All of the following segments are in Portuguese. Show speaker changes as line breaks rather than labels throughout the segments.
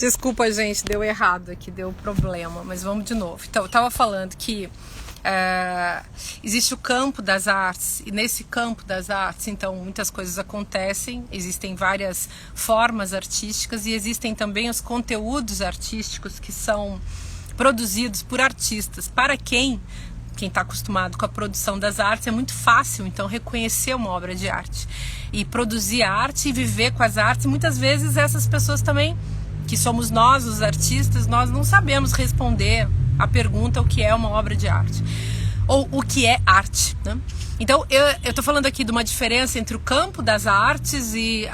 Desculpa, gente, deu errado aqui, deu problema, mas vamos de novo. Então, eu estava falando que existe o campo das artes, e nesse campo das artes, então, muitas coisas acontecem, existem várias formas artísticas e existem também os conteúdos artísticos que são produzidos por artistas. Para quem está acostumado com a produção das artes, é muito fácil, então, reconhecer uma obra de arte e produzir arte e viver com as artes. Muitas vezes essas pessoas também, que somos nós, os artistas, nós não sabemos responder a pergunta o que é uma obra de arte ou o que é arte, né? Então eu estou falando aqui de uma diferença entre o campo das artes e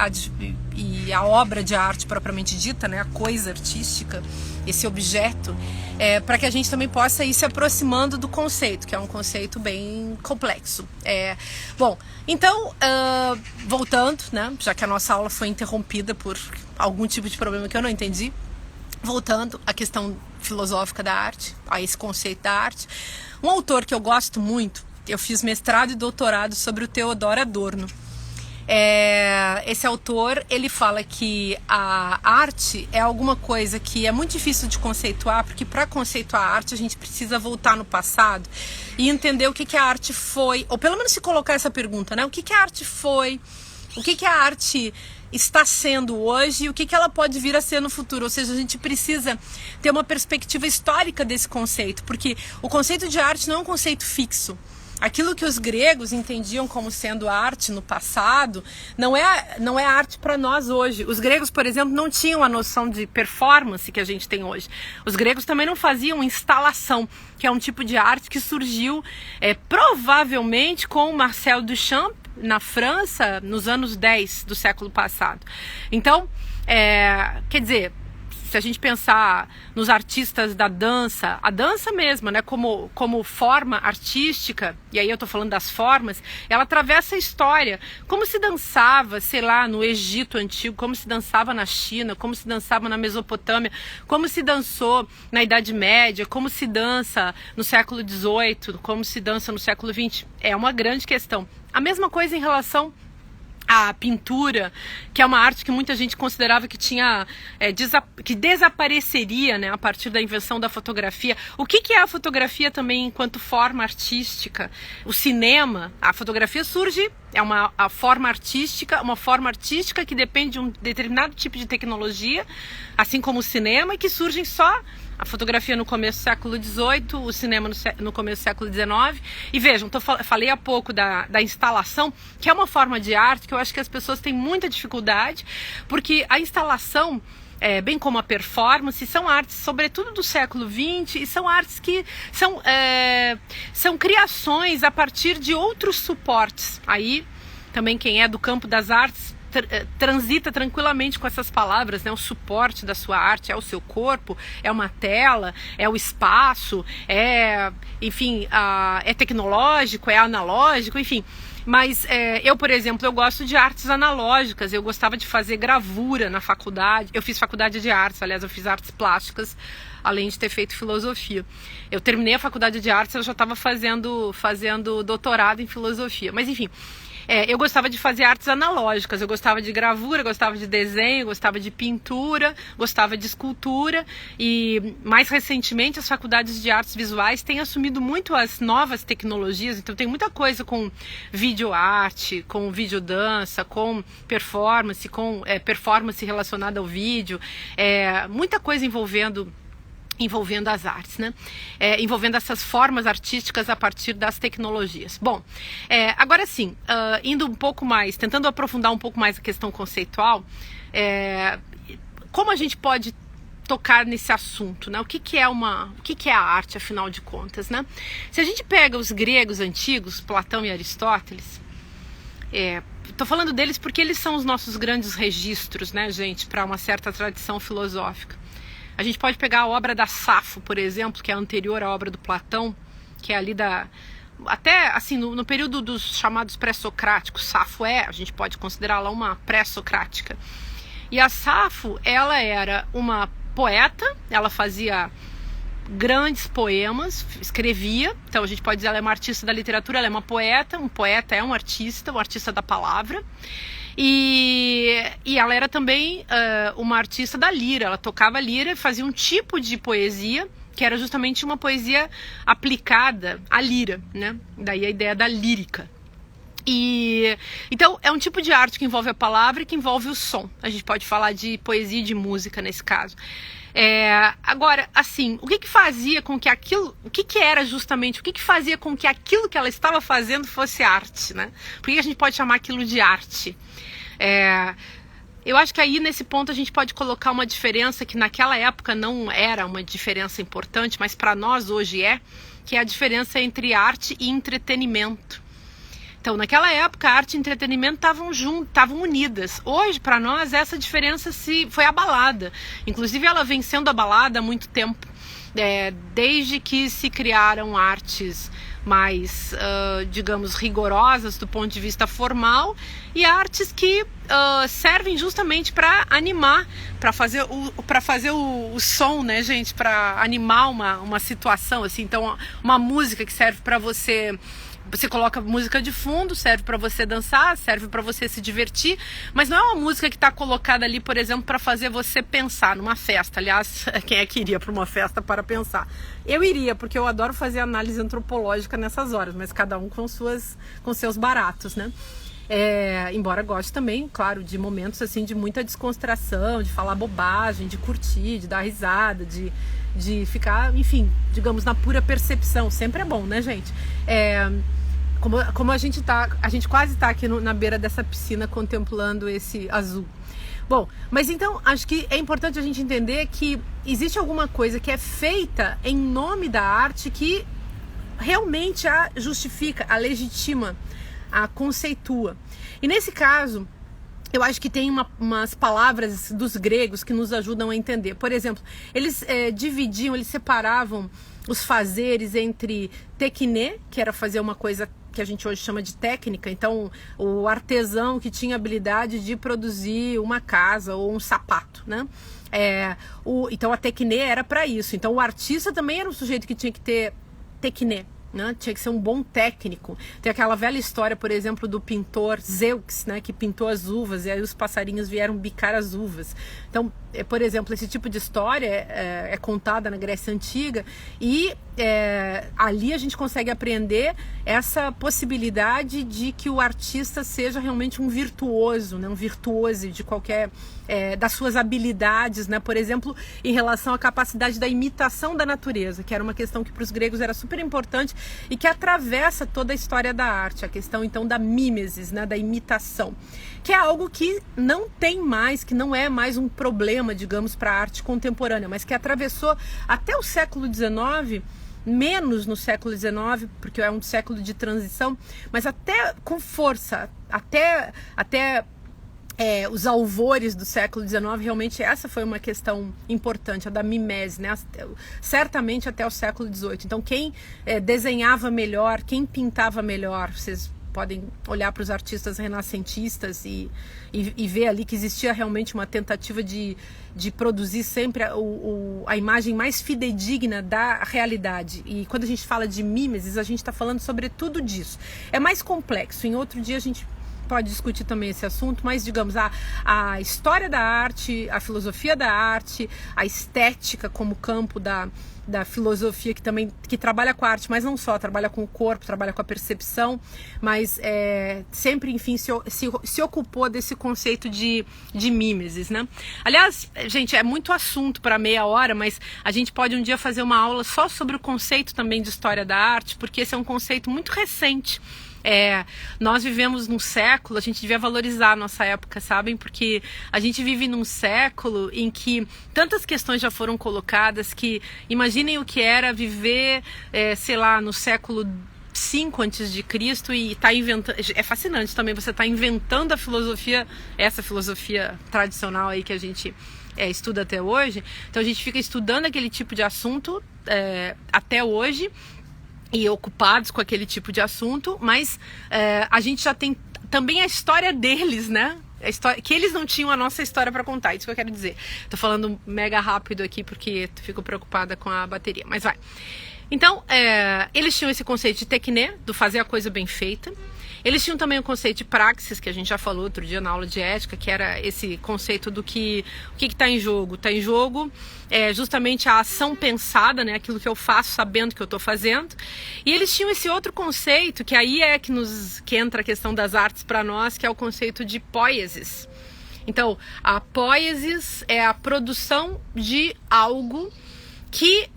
a obra de arte propriamente dita, né? A coisa artística, esse objeto, para que a gente também possa ir se aproximando do conceito, que é um conceito bem complexo. Bom, então, voltando, né? Já que a nossa aula foi interrompida por algum tipo de problema que eu não entendi, voltando à questão filosófica da arte, a esse conceito da arte, um autor que eu gosto muito, eu fiz mestrado e doutorado sobre o Theodor Adorno. Esse autor, ele fala que a arte é alguma coisa que é muito difícil de conceituar, porque para conceituar a arte a gente precisa voltar no passado e entender o que a arte foi, ou pelo menos se colocar essa pergunta, né? O que a arte foi, o que a arte está sendo hoje e o que ela pode vir a ser no futuro. Ou seja, a gente precisa ter uma perspectiva histórica desse conceito, porque o conceito de arte não é um conceito fixo. Aquilo que os gregos entendiam como sendo arte no passado não é arte para nós hoje. Os gregos, por exemplo, não tinham a noção de performance que a gente tem hoje. Os gregos também não faziam instalação, que é um tipo de arte que surgiu provavelmente com Marcel Duchamp na França nos anos 10 do século passado. Então, quer dizer, se a gente pensar nos artistas da dança, a dança mesmo, né, como forma artística, e aí eu tô falando das formas, ela atravessa a história. Como se dançava, sei lá, no Egito Antigo, como se dançava na China, como se dançava na Mesopotâmia, como se dançou na Idade Média, como se dança no século XVIII, como se dança no século XX. É uma grande questão. A mesma coisa em relação a pintura, que é uma arte que muita gente considerava que que desapareceria, né, a partir da invenção da fotografia. O que é a fotografia também enquanto forma artística? O cinema, a fotografia surge, a forma artística, uma forma artística que depende de um determinado tipo de tecnologia, assim como o cinema, e que surgem só a fotografia no começo do século XVIII, o cinema no começo do século XIX. E vejam, falei há pouco da instalação, que é uma forma de arte que eu acho que as pessoas têm muita dificuldade, porque a instalação, bem como a performance, são artes, sobretudo do século XX, e são artes que são criações a partir de outros suportes. Aí, também quem é do campo das artes transita tranquilamente com essas palavras, né? O suporte da sua arte é o seu corpo, é uma tela, é o espaço, enfim, é tecnológico, é analógico, enfim. Mas eu, por exemplo, eu gosto de artes analógicas. Eu gostava de fazer gravura na faculdade. Eu fiz faculdade de artes, aliás, eu fiz artes plásticas, além de ter feito filosofia. Eu terminei a faculdade de artes, eu já estava fazendo doutorado em filosofia. Mas, enfim, eu gostava de fazer artes analógicas. Eu gostava de gravura, gostava de desenho, gostava de pintura, gostava de escultura. E, mais recentemente, as faculdades de artes visuais têm assumido muito as novas tecnologias. Então, tem muita coisa com videoarte, com videodança, com performance relacionada ao vídeo. Muita coisa envolvendo as artes, né? Envolvendo essas formas artísticas a partir das tecnologias. Bom, agora sim, indo um pouco mais, tentando aprofundar um pouco mais a questão conceitual, como a gente pode tocar nesse assunto, né? O que é a arte, afinal de contas, né? Se a gente pega os gregos antigos, Platão e Aristóteles, estou falando deles porque eles são os nossos grandes registros, né, gente, para uma certa tradição filosófica. A gente pode pegar a obra da Safo, por exemplo, que é anterior à obra do Platão, que é ali até assim, no período dos chamados pré-socráticos. Safo a gente pode considerá-la uma pré-socrática. E a Safo, ela era uma poeta, ela fazia grandes poemas, escrevia, então a gente pode dizer ela é uma artista da literatura, ela é uma poeta, um poeta é um artista da palavra. E ela era também uma artista da lira, ela tocava lira e fazia um tipo de poesia que era justamente uma poesia aplicada à lira, né? Daí a ideia da lírica. Então é um tipo de arte que envolve a palavra e que envolve o som. A gente pode falar de poesia e de música nesse caso. Agora, assim, o que fazia com que aquilo, o que era justamente, o que fazia com que aquilo que ela estava fazendo fosse arte, né? Por que a gente pode chamar aquilo de arte? Eu acho que aí nesse ponto a gente pode colocar uma diferença que naquela época não era uma diferença importante, mas para nós hoje que é a diferença entre arte e entretenimento. Então, naquela época, arte e entretenimento estavam unidas. Hoje, para nós, essa diferença foi abalada. Inclusive, ela vem sendo abalada há muito tempo, desde que se criaram artes mais, digamos, rigorosas do ponto de vista formal e artes que servem justamente para animar, para fazer o som, né, gente, para animar uma situação, assim. Então, uma música que serve para você coloca música de fundo, serve para você dançar, serve para você se divertir, mas não é uma música que está colocada ali, por exemplo, para fazer você pensar numa festa. Aliás, quem é que iria para uma festa para pensar? Eu iria, porque eu adoro fazer análise antropológica nessas horas, mas cada um com seus baratos, né? Embora goste também, claro, de momentos assim de muita descontração, de falar bobagem, de curtir, de dar risada, de ficar, enfim, digamos, na pura percepção. Sempre é bom, né, gente? Como a gente quase está aqui na beira dessa piscina contemplando esse azul. Bom, mas então acho que é importante a gente entender que existe alguma coisa que é feita em nome da arte que realmente a justifica, a legitima, a conceitua. E nesse caso, eu acho que tem umas palavras dos gregos que nos ajudam a entender. Por exemplo, eles eles separavam os fazeres entre tekné, que era fazer uma coisa que a gente hoje chama de técnica. Então, o artesão que tinha habilidade de produzir uma casa ou um sapato, né? Então, a tekné era para isso. Então, o artista também era um sujeito que tinha que ter tekné, né? Tinha que ser um bom técnico. Tem aquela velha história, por exemplo, do pintor Zeux, né, que pintou as uvas e aí os passarinhos vieram bicar as uvas. Então, por exemplo, esse tipo de história é contada na Grécia Antiga e ali a gente consegue aprender essa possibilidade de que o artista seja realmente um virtuoso, né, um virtuose de qualquer das suas habilidades, né? Por exemplo, em relação à capacidade da imitação da natureza, que era uma questão que para os gregos era super importante e que atravessa toda a história da arte, a questão então da mimesis, né, da imitação, que é algo que não tem mais, que não é mais um problema, digamos, para a arte contemporânea, mas que atravessou até o século XIX, menos no século XIX, porque é um século de transição, mas até com força, até os alvores do século XIX, realmente essa foi uma questão importante, a da mimese, né? Certamente até o século XVIII. Então, quem desenhava melhor, quem pintava melhor, vocês podem olhar para os artistas renascentistas e ver ali que existia realmente uma tentativa de produzir sempre a imagem mais fidedigna da realidade. E quando a gente fala de mimesis, a gente está falando sobre tudo disso. É mais complexo. Em outro dia a gente pode discutir também esse assunto, mas digamos, a história da arte, a filosofia da arte, a estética como campo da filosofia que trabalha com a arte, mas não só, trabalha com o corpo, trabalha com a percepção, mas sempre, enfim, se ocupou desse conceito de mimesis, né? Aliás, gente, é muito assunto para meia hora, mas a gente pode um dia fazer uma aula só sobre o conceito também de história da arte, porque esse é um conceito muito recente. Nós vivemos num século, a gente devia valorizar a nossa época, sabem? Porque a gente vive num século em que tantas questões já foram colocadas que imaginem o que era viver, sei lá, no século 5 antes de Cristo e tá inventando. É fascinante também você tá inventando a filosofia, essa filosofia tradicional aí que a gente estuda até hoje. Então a gente fica estudando aquele tipo de assunto até hoje e ocupados com aquele tipo de assunto, mas a gente já tem também a história deles, né? A história, que eles não tinham a nossa história para contar, isso que eu quero dizer. Tô falando mega rápido aqui porque fico preocupada com a bateria, mas vai. Então, eles tinham esse conceito de tekné, do fazer a coisa bem feita. Eles tinham também o conceito de praxis, que a gente já falou outro dia na aula de ética, que era esse conceito do que o que está em jogo. Está em jogo justamente a ação pensada, né, aquilo que eu faço sabendo que eu estou fazendo. E eles tinham esse outro conceito, que aí é que entra a questão das artes para nós, que é o conceito de poiesis. Então, a poiesis é a produção de algo que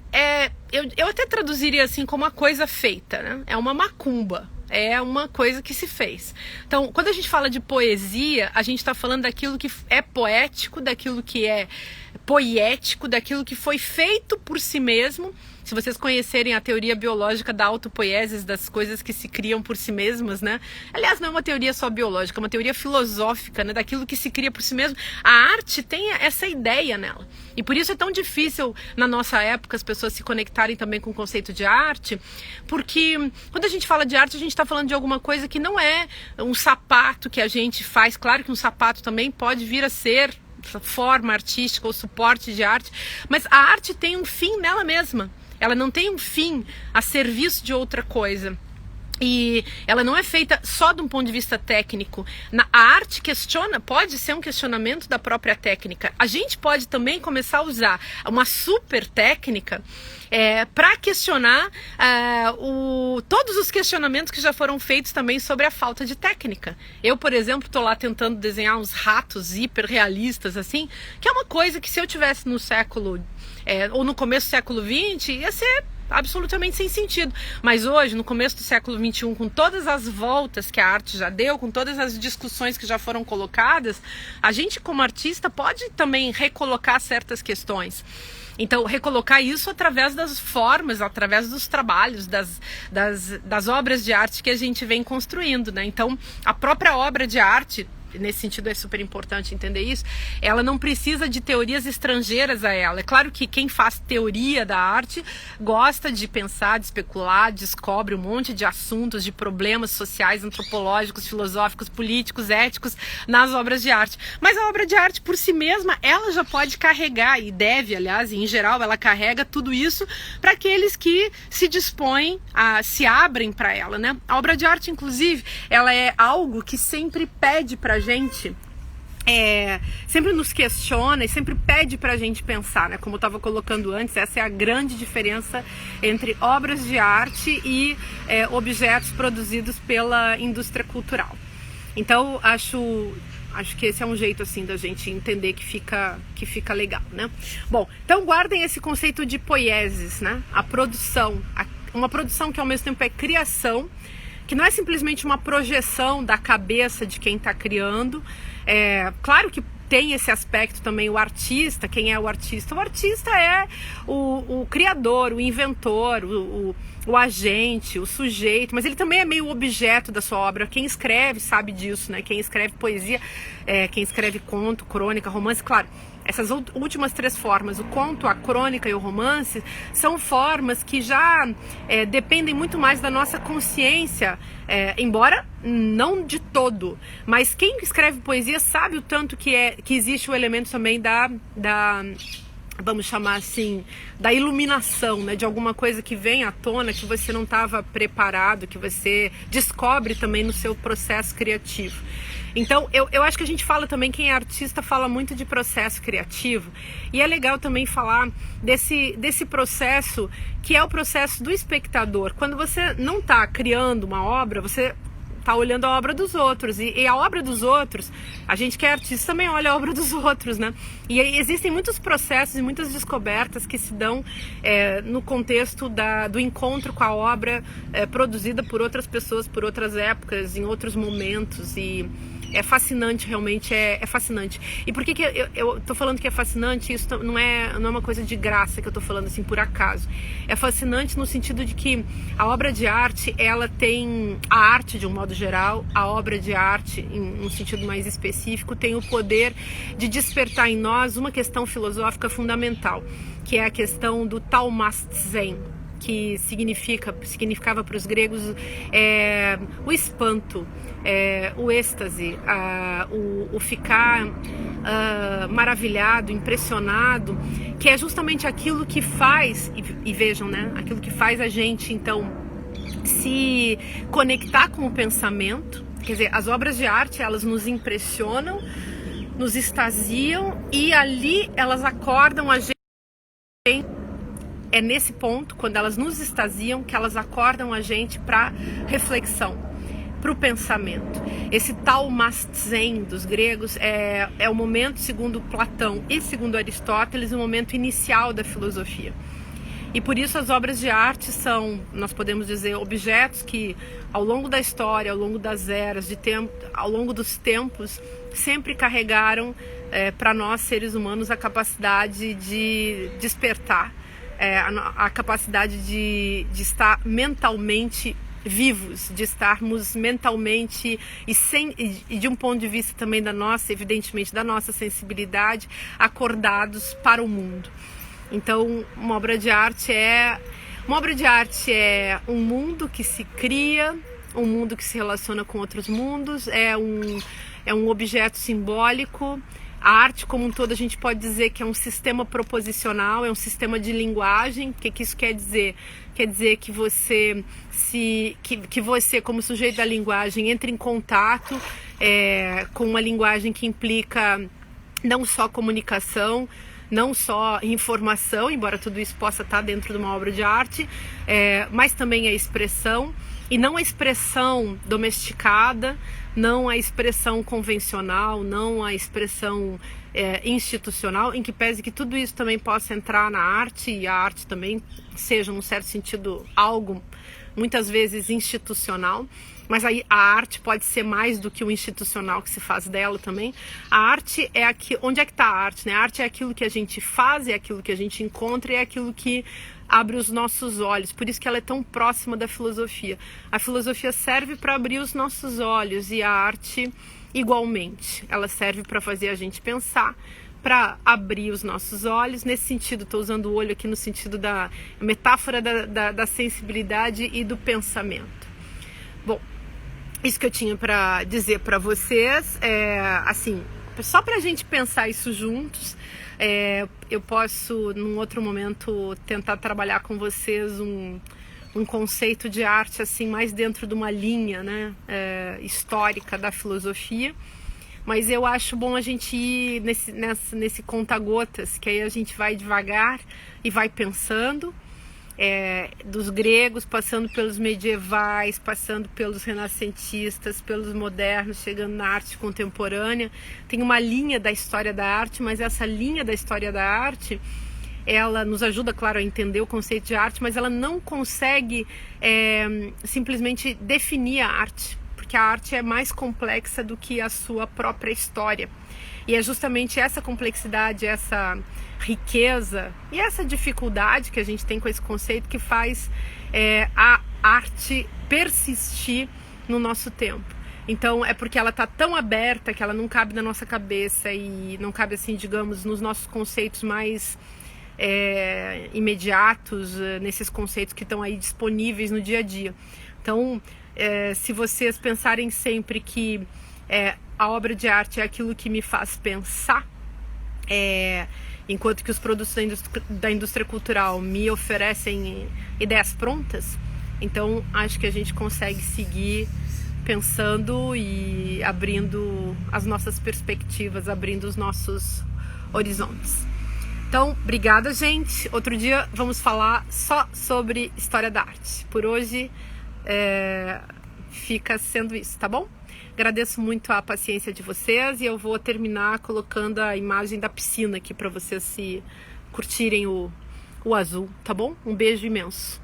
eu até traduziria assim como uma coisa feita, né? É uma macumba. É uma coisa que se fez. Então, quando a gente fala de poesia, a gente está falando daquilo que é poético, daquilo que é poético, daquilo que foi feito por si mesmo. Se vocês conhecerem a teoria biológica da autopoiesis, das coisas que se criam por si mesmas, né? Aliás, não é uma teoria só biológica, é uma teoria filosófica, né? Daquilo que se cria por si mesmo. A arte tem essa ideia nela. E por isso é tão difícil, na nossa época, as pessoas se conectarem também com o conceito de arte, porque quando a gente fala de arte, a gente está falando de alguma coisa que não é um sapato que a gente faz. Claro que um sapato também pode vir a ser forma artística ou suporte de arte, mas a arte tem um fim nela mesma. Ela não tem um fim a serviço de outra coisa. E ela não é feita só de um ponto de vista técnico. A arte pode ser um questionamento da própria técnica. A gente pode também começar a usar uma super técnica para questionar todos os questionamentos que já foram feitos também sobre a falta de técnica. Eu, por exemplo, estou lá tentando desenhar uns ratos hiperrealistas, assim, que é uma coisa que se eu tivesse no século, ou no começo do século XX, ia ser absolutamente sem sentido. Mas hoje, no começo do século XXI, com todas as voltas que a arte já deu, com todas as discussões que já foram colocadas, a gente como artista pode também recolocar certas questões. Então, recolocar isso através das formas, através dos trabalhos, das obras de arte que a gente vem construindo, né? Então, a própria obra de arte, nesse sentido é super importante entender isso, ela não precisa de teorias estrangeiras a ela. É claro que quem faz teoria da arte gosta de pensar, de especular, descobre um monte de assuntos, de problemas sociais, antropológicos, filosóficos, políticos, éticos nas obras de arte. Mas a obra de arte por si mesma, ela já pode carregar, e deve, aliás, em geral, ela carrega tudo isso para aqueles que se dispõem, se abrem para ela, né? A obra de arte, inclusive, ela é algo que sempre pede para gente, sempre nos questiona e sempre pede pra gente pensar, né? Como eu estava colocando antes, essa é a grande diferença entre obras de arte e objetos produzidos pela indústria cultural. Então, acho que esse é um jeito assim da gente entender que fica legal, né? Bom, então guardem esse conceito de poiesis, né? A produção, uma produção que ao mesmo tempo é criação, que não é simplesmente uma projeção da cabeça de quem está criando. Claro que tem esse aspecto também, o artista. Quem é o artista? O artista é o criador, o inventor, o agente, o sujeito, mas ele também é meio objeto da sua obra. Quem escreve sabe disso, né? Quem escreve poesia, quem escreve conto, crônica, romance, claro. Essas últimas três formas, o conto, a crônica e o romance, são formas que já dependem muito mais da nossa consciência, embora não de todo. Mas quem escreve poesia sabe o tanto que existe o elemento também da vamos chamar assim, da iluminação, né? De alguma coisa que vem à tona, que você não estava preparado, que você descobre também no seu processo criativo. Então, eu acho que a gente fala também, quem é artista fala muito de processo criativo, e é legal também falar desse processo que é o processo do espectador. Quando você não está criando uma obra, você está olhando a obra dos outros, e a obra dos outros, a gente que é artista também olha a obra dos outros, né? E existem muitos processos e muitas descobertas que se dão no contexto do encontro com a obra produzida por outras pessoas, por outras épocas, em outros momentos, e é fascinante, realmente é fascinante. E por que eu tô falando que é fascinante? Isso não é uma coisa de graça que eu tô falando assim por acaso. É fascinante no sentido de que a obra de arte, ela tem, a arte de um modo geral, a obra de arte em um sentido mais específico, tem o poder de despertar em nós uma questão filosófica fundamental, que é a questão do Taumastzen, que significava para os gregos o espanto, o êxtase, o ficar maravilhado, impressionado, que é justamente aquilo que faz, e vejam, né, aquilo que faz a gente então se conectar com o pensamento. Quer dizer, as obras de arte, elas nos impressionam, nos extasiam e ali elas acordam a gente. É nesse ponto, quando elas nos extasiam, que elas acordam a gente para reflexão, para o pensamento. Esse Taumastzen dos gregos é o momento, segundo Platão e segundo Aristóteles, o momento inicial da filosofia. E por isso as obras de arte são, nós podemos dizer, objetos que ao longo da história, ao longo das eras, ao longo dos tempos, sempre carregaram para nós seres humanos a capacidade de despertar, a capacidade de estar mentalmente vivos, de estarmos mentalmente e de um ponto de vista também da nossa, evidentemente, da nossa sensibilidade, acordados para o mundo. Então, uma obra de arte é um mundo que se cria, um mundo que se relaciona com outros mundos, é um objeto simbólico. A arte como um todo a gente pode dizer que é um sistema proposicional, é um sistema de linguagem. O que isso quer dizer? Quer dizer que você, que você como sujeito da linguagem, entre em contato com uma linguagem que implica não só comunicação, não só informação, embora tudo isso possa estar dentro de uma obra de arte, mas também a expressão, e não a expressão domesticada, não a expressão convencional, não a expressão institucional, em que pese que tudo isso também possa entrar na arte, e a arte também seja, num certo sentido, algo muitas vezes institucional, mas aí a arte pode ser mais do que o institucional que se faz dela também. A arte é aqui, onde é que está a arte, né? A arte é aquilo que a gente faz, é aquilo que a gente encontra, é aquilo que abre os nossos olhos. Por isso que ela é tão próxima da filosofia. A filosofia serve para abrir os nossos olhos e a arte igualmente. Ela serve para fazer a gente pensar, para abrir os nossos olhos. Nesse sentido, estou usando o olho aqui no sentido da metáfora da sensibilidade e do pensamento. Bom, isso que eu tinha para dizer para vocês, assim, só para a gente pensar isso juntos. Eu posso, num outro momento, tentar trabalhar com vocês um conceito de arte assim mais dentro de uma linha, né, histórica da filosofia. Mas eu acho bom a gente ir nesse conta-gotas, que aí a gente vai devagar e vai pensando, dos gregos, passando pelos medievais, passando pelos renascentistas, pelos modernos, chegando na arte contemporânea. Tem uma linha da história da arte, mas essa linha da história da arte, ela nos ajuda, claro, a entender o conceito de arte, mas ela não consegue simplesmente definir a arte, porque a arte é mais complexa do que a sua própria história. E é justamente essa complexidade, essa riqueza e essa dificuldade que a gente tem com esse conceito que faz a arte persistir no nosso tempo. Então é porque ela está tão aberta que ela não cabe na nossa cabeça e não cabe, assim, digamos, nos nossos conceitos mais imediatos, nesses conceitos que estão aí disponíveis no dia a dia. Então, se vocês pensarem sempre que a obra de arte é aquilo que me faz pensar, enquanto que os produtos da indústria cultural me oferecem ideias prontas, então acho que a gente consegue seguir pensando e abrindo as nossas perspectivas, abrindo os nossos horizontes. Então, obrigada, gente. Outro dia vamos falar só sobre história da arte. Por hoje fica sendo isso, tá bom? Agradeço muito a paciência de vocês e eu vou terminar colocando a imagem da piscina aqui para vocês se curtirem o azul, tá bom? Um beijo imenso.